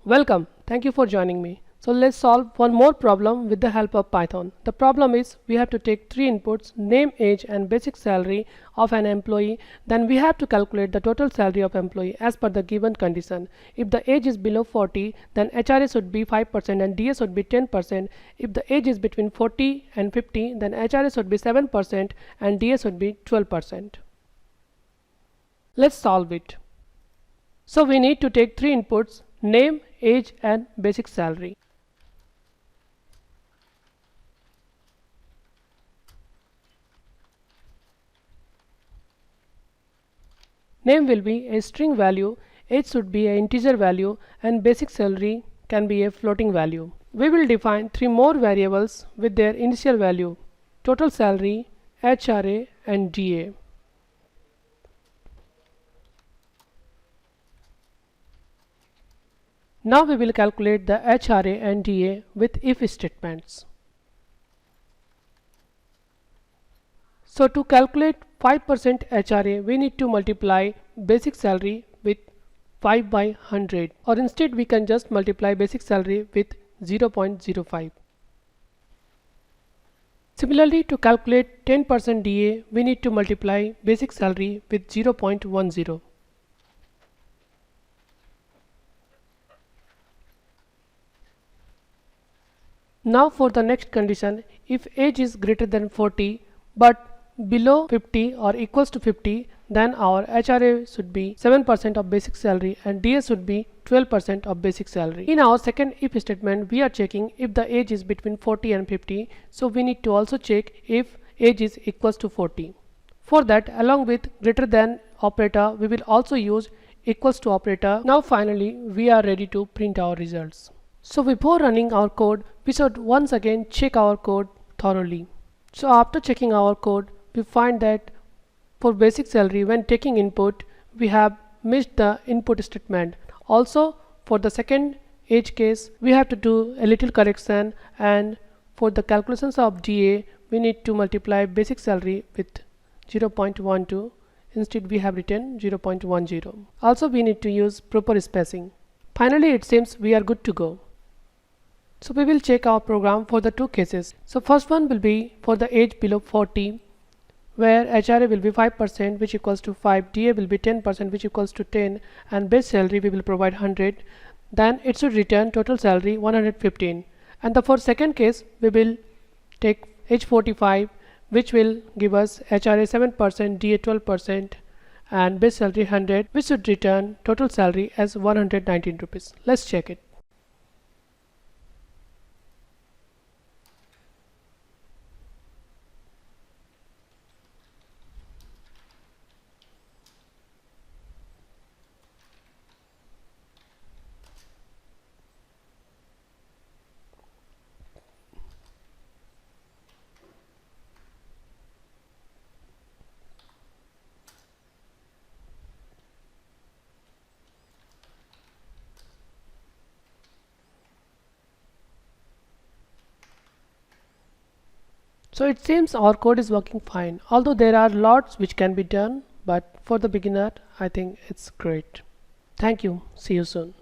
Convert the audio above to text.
Welcome. Thank you for joining me. So let's solve one more problem with the help of Python. The problem is we have to take three inputs: name, age and basic salary of an employee. Then we have to calculate the total salary of employee as per the given condition. If the age is below 40, then HRA should be 5% and DA should be 10%. If the age is between 40 and 50, then HRA should be 7% and DA should be 12%. Let's solve it. So we need to take three inputs: name, age and basic salary. Name will be a string value, age should be an integer value and basic salary can be a floating value. We will define three more variables with their initial value: total salary, HRA and DA. Now we will calculate the HRA and DA with if statements. So to calculate 5% HRA, we need to multiply basic salary with 5 by 100, or instead we can just multiply basic salary with 0.05. Similarly, to calculate 10% DA, we need to multiply basic salary with 0.10. Now for the next condition, if age is greater than 40 but below 50 or equals to 50, then our HRA should be 7% of basic salary and DA should be 12% of basic salary. In our second if statement, we are checking if the age is between 40 and 50, so we need to also check if age is equals to 40. For that, along with greater than operator, we will also use equals to operator. Now finally, we are ready to print our results. So before running our code, we should once again check our code thoroughly. So after checking our code, we find that for basic salary, when taking input, we have missed the input statement. Also for the second age case, we have to do a little correction, and for the calculations of DA, we need to multiply basic salary with 0.12. Instead we have written 0.10. Also we need to use proper spacing. Finally, it seems we are good to go. So we will check our program for the two cases. So first one will be for the age below 40, where HRA will be 5%, which equals to 5, DA will be 10%, which equals to 10, and base salary we will provide 100. Then it should return total salary 115. And for second case, we will take age 45, which will give us HRA 7%, DA 12%, and base salary 100, which should return total salary as 119 rupees. Let's check it. So it seems our code is working fine, although there are lots which can be done, but for the beginner I think it's great. Thank you. See you soon.